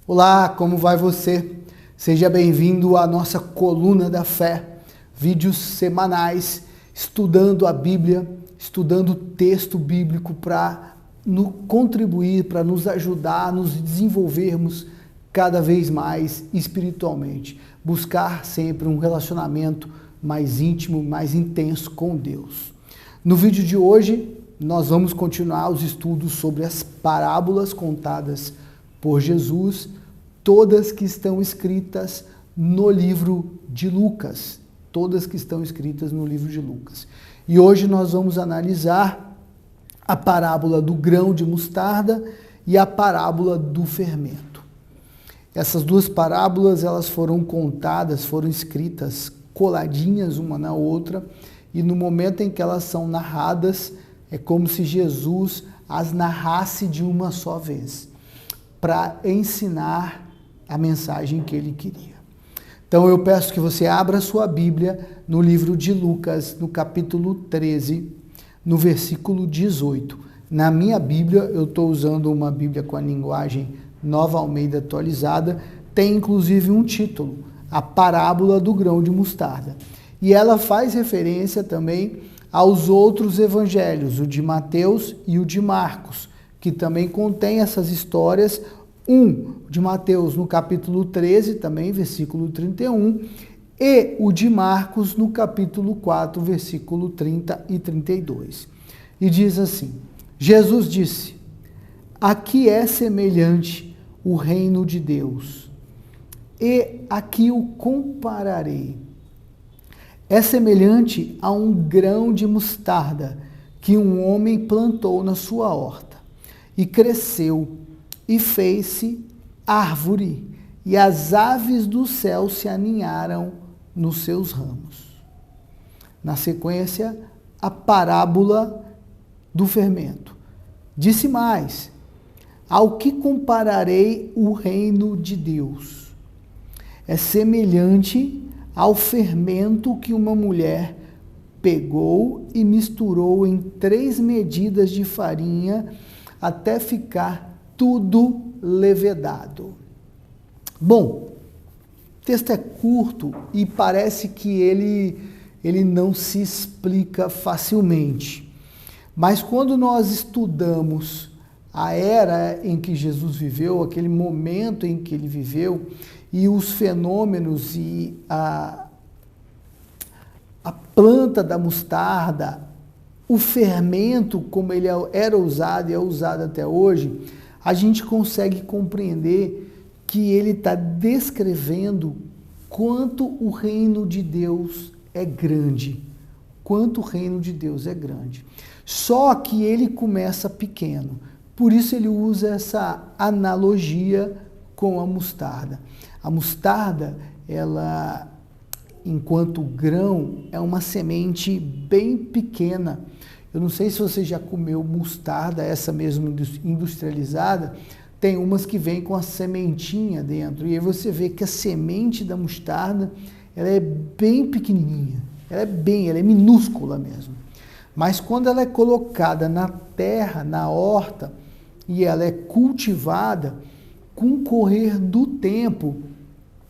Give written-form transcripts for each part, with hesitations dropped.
Olá, como vai você? Seja bem-vindo à nossa coluna da fé, vídeos semanais, estudando a Bíblia, estudando o texto bíblico para contribuir, para nos ajudar a nos desenvolvermos cada vez mais espiritualmente, buscar sempre um relacionamento mais íntimo, mais intenso com Deus. No vídeo de hoje, nós vamos continuar os estudos sobre as parábolas contadas por Jesus, todas que estão escritas no livro de Lucas, E hoje nós vamos analisar a parábola do grão de mostarda e a parábola do fermento. Essas duas parábolas, elas foram contadas, foram escritas coladinhas uma na outra, e no momento em que elas são narradas, é como se Jesus as narrasse de uma só vez, para ensinar a mensagem que ele queria. Então eu peço que você abra a sua Bíblia no livro de Lucas, no capítulo 13, no versículo 18. Na minha Bíblia, eu estou usando uma Bíblia com a linguagem Nova Almeida atualizada, tem inclusive um título, A Parábola do Grão de Mostarda. E ela faz referência também aos outros evangelhos, o de Mateus e o de Marcos, que também contém essas histórias, um de Mateus no capítulo 13, também versículo 31, e o de Marcos no capítulo 4, versículo 30 e 32. E diz assim: Jesus disse: aqui é semelhante o reino de Deus, e aqui o compararei. É semelhante a um grão de mostarda que um homem plantou na sua horta, e cresceu, e fez-se árvore, e as aves do céu se aninharam nos seus ramos. Na sequência, a parábola do fermento. Disse mais: ao que compararei o reino de Deus? É semelhante ao fermento que uma mulher pegou e misturou em 3 medidas de farinha até ficar tudo levedado. Bom, o texto é curto e parece que ele não se explica facilmente. Mas quando nós estudamos a era em que Jesus viveu, aquele momento em que ele viveu, e os fenômenos e a planta da mostarda, o fermento, como ele era usado e é usado até hoje, a gente consegue compreender que ele está descrevendo quanto o reino de Deus é grande. Quanto o reino de Deus é grande. Só que ele começa pequeno. Por isso ele usa essa analogia com a mostarda. A mostarda, ela, enquanto grão, é uma semente bem pequena. Eu não sei se você já comeu mostarda, essa mesmo industrializada, tem umas que vêm com a sementinha dentro, e aí você vê que a semente da mostarda, ela é bem pequenininha, ela é minúscula mesmo. Mas quando ela é colocada na terra, na horta, e ela é cultivada, com o correr do tempo,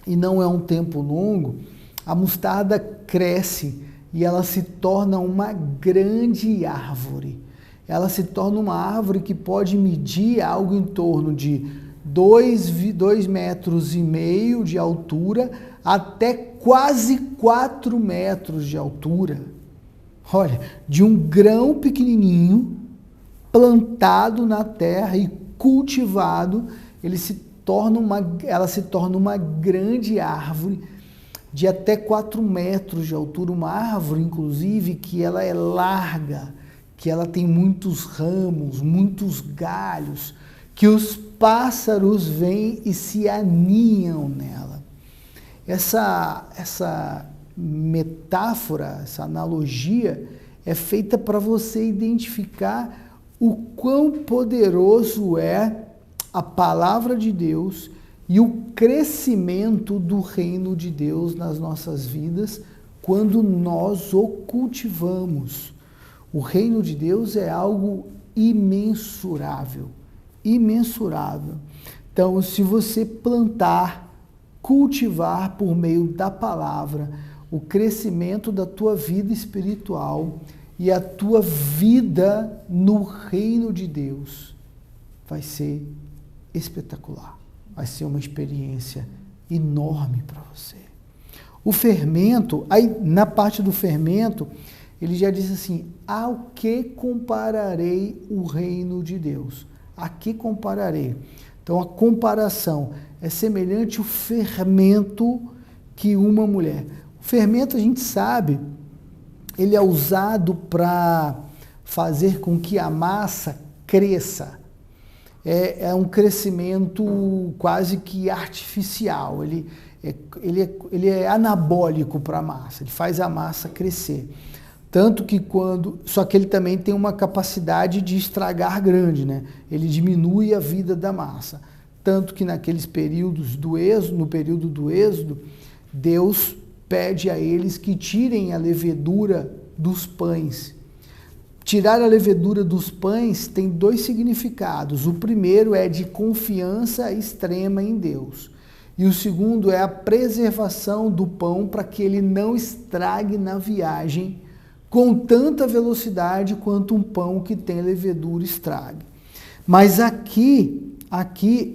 e não é um tempo longo, a mostarda cresce e ela se torna uma grande árvore. Ela se torna uma árvore que pode medir algo em torno de 2,5 metros de altura até quase 4 metros de altura. Olha, de um grão pequenininho, plantado na terra e cultivado, ela se torna uma grande árvore de até 4 metros de altura, uma árvore, inclusive, que ela é larga, que ela tem muitos ramos, muitos galhos, que os pássaros vêm e se aninham nela. Essa metáfora, essa analogia é feita para você identificar o quão poderoso é a palavra de Deus e o crescimento do reino de Deus nas nossas vidas quando nós o cultivamos. O reino de Deus é algo imensurável, imensurável. Então, se você plantar, cultivar por meio da palavra o crescimento da tua vida espiritual e a tua vida no reino de Deus, vai ser espetacular. Vai ser uma experiência enorme para você. O fermento, aí na parte do fermento, ele já diz assim: ao que compararei o reino de Deus? A que compararei? Então a comparação é semelhante ao fermento que uma mulher. O fermento, a gente sabe, ele é usado para fazer com que a massa cresça. É um crescimento quase que artificial, ele é anabólico para a massa, ele faz a massa crescer. Tanto que só que ele também tem uma capacidade de estragar grande, né? Ele diminui a vida da massa. Tanto que naqueles períodos do Êxodo, no período do Êxodo, Deus pede a eles que tirem a levedura dos pães. Tirar a levedura dos pães tem dois significados. O primeiro é de confiança extrema em Deus. E o segundo é a preservação do pão para que ele não estrague na viagem com tanta velocidade quanto um pão que tem levedura estrague. Mas aqui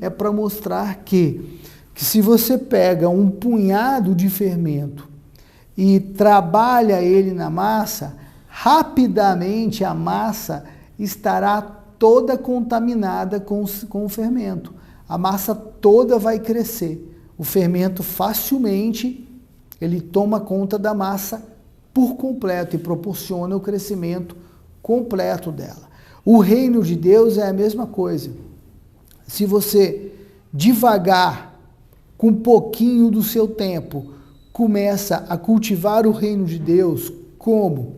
é para mostrar que se você pega um punhado de fermento e trabalha ele na massa, rapidamente a massa estará toda contaminada com o fermento. A massa toda vai crescer. O fermento facilmente, ele toma conta da massa por completo e proporciona o crescimento completo dela. O reino de Deus é a mesma coisa. Se você devagar, com um pouquinho do seu tempo, começa a cultivar o reino de Deus, como?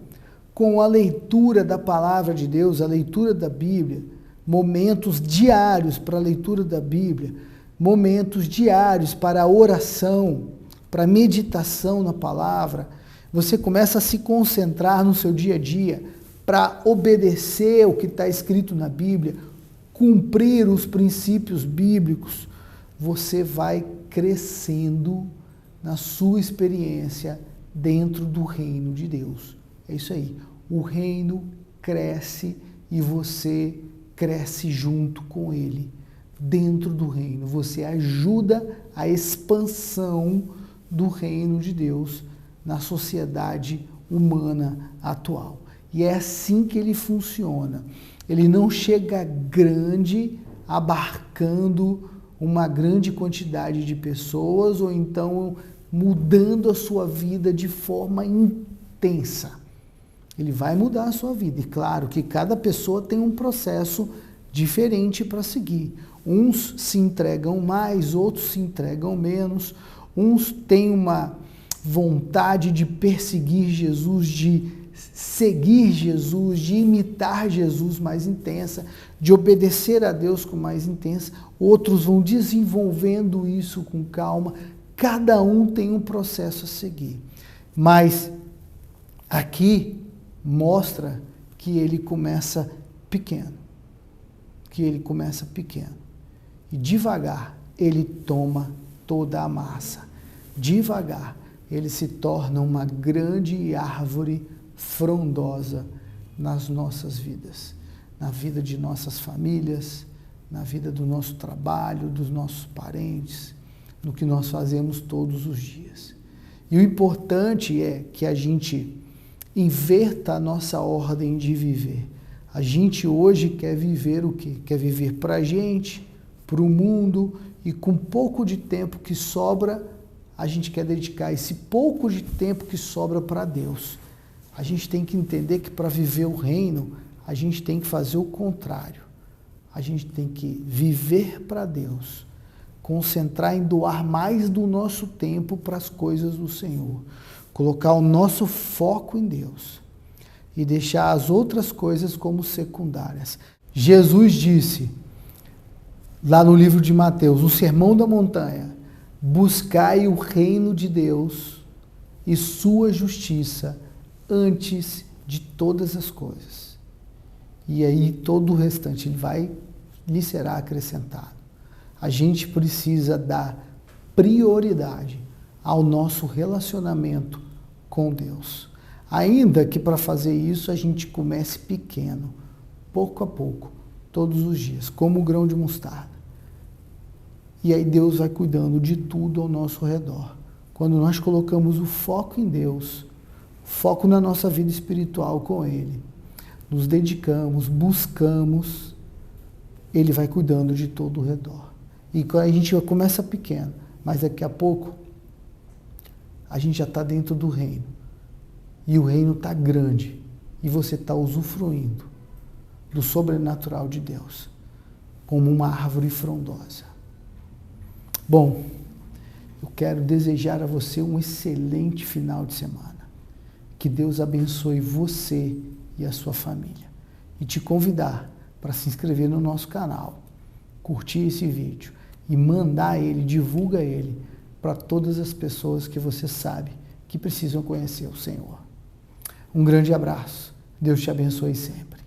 Com a leitura da palavra de Deus, a leitura da Bíblia, momentos diários para a leitura da Bíblia, momentos diários para a oração, para a meditação na palavra, você começa a se concentrar no seu dia a dia para obedecer o que está escrito na Bíblia, cumprir os princípios bíblicos, você vai crescendo na sua experiência dentro do reino de Deus. É isso aí. O reino cresce e você cresce junto com ele. Dentro do reino, você ajuda a expansão do reino de Deus na sociedade humana atual. E é assim que ele funciona. Ele não chega grande, abarcando uma grande quantidade de pessoas ou então mudando a sua vida de forma intensa. Ele vai mudar a sua vida. E claro que cada pessoa tem um processo diferente para seguir. Uns se entregam mais, outros se entregam menos. Uns têm uma vontade de perseguir Jesus, de seguir Jesus, de imitar Jesus mais intensa, de obedecer a Deus com mais intensa. Outros vão desenvolvendo isso com calma. Cada um tem um processo a seguir. Mas aqui mostra que ele começa pequeno. E devagar ele toma toda a massa. Devagar ele se torna uma grande árvore frondosa nas nossas vidas, na vida de nossas famílias, na vida do nosso trabalho, dos nossos parentes, no que nós fazemos todos os dias. E o importante é que a gente inverta a nossa ordem de viver. A gente hoje quer viver o quê? Quer viver para a gente, para o mundo, e com pouco de tempo que sobra, a gente quer dedicar esse pouco de tempo que sobra para Deus. A gente tem que entender que para viver o reino, a gente tem que fazer o contrário. A gente tem que viver para Deus, concentrar em doar mais do nosso tempo para as coisas do Senhor, colocar o nosso foco em Deus e deixar as outras coisas como secundárias. Jesus disse, lá no livro de Mateus, no Sermão da Montanha, buscai o reino de Deus e sua justiça antes de todas as coisas. E aí todo o restante lhe será acrescentado. A gente precisa dar prioridade ao nosso relacionamento com Deus. Ainda que para fazer isso a gente comece pequeno, pouco a pouco, todos os dias, como o grão de mostarda. E aí Deus vai cuidando de tudo ao nosso redor. Quando nós colocamos o foco em Deus, foco na nossa vida espiritual com Ele, nos dedicamos, buscamos, Ele vai cuidando de todo o redor. E a gente começa pequeno, mas daqui a pouco a gente já está dentro do reino. E o reino está grande. E você está usufruindo do sobrenatural de Deus, como uma árvore frondosa. Bom, eu quero desejar a você um excelente final de semana. Que Deus abençoe você e a sua família. E te convidar para se inscrever no nosso canal, curtir esse vídeo e mandar ele, divulga ele para todas as pessoas que você sabe que precisam conhecer o Senhor. Um grande abraço. Deus te abençoe sempre.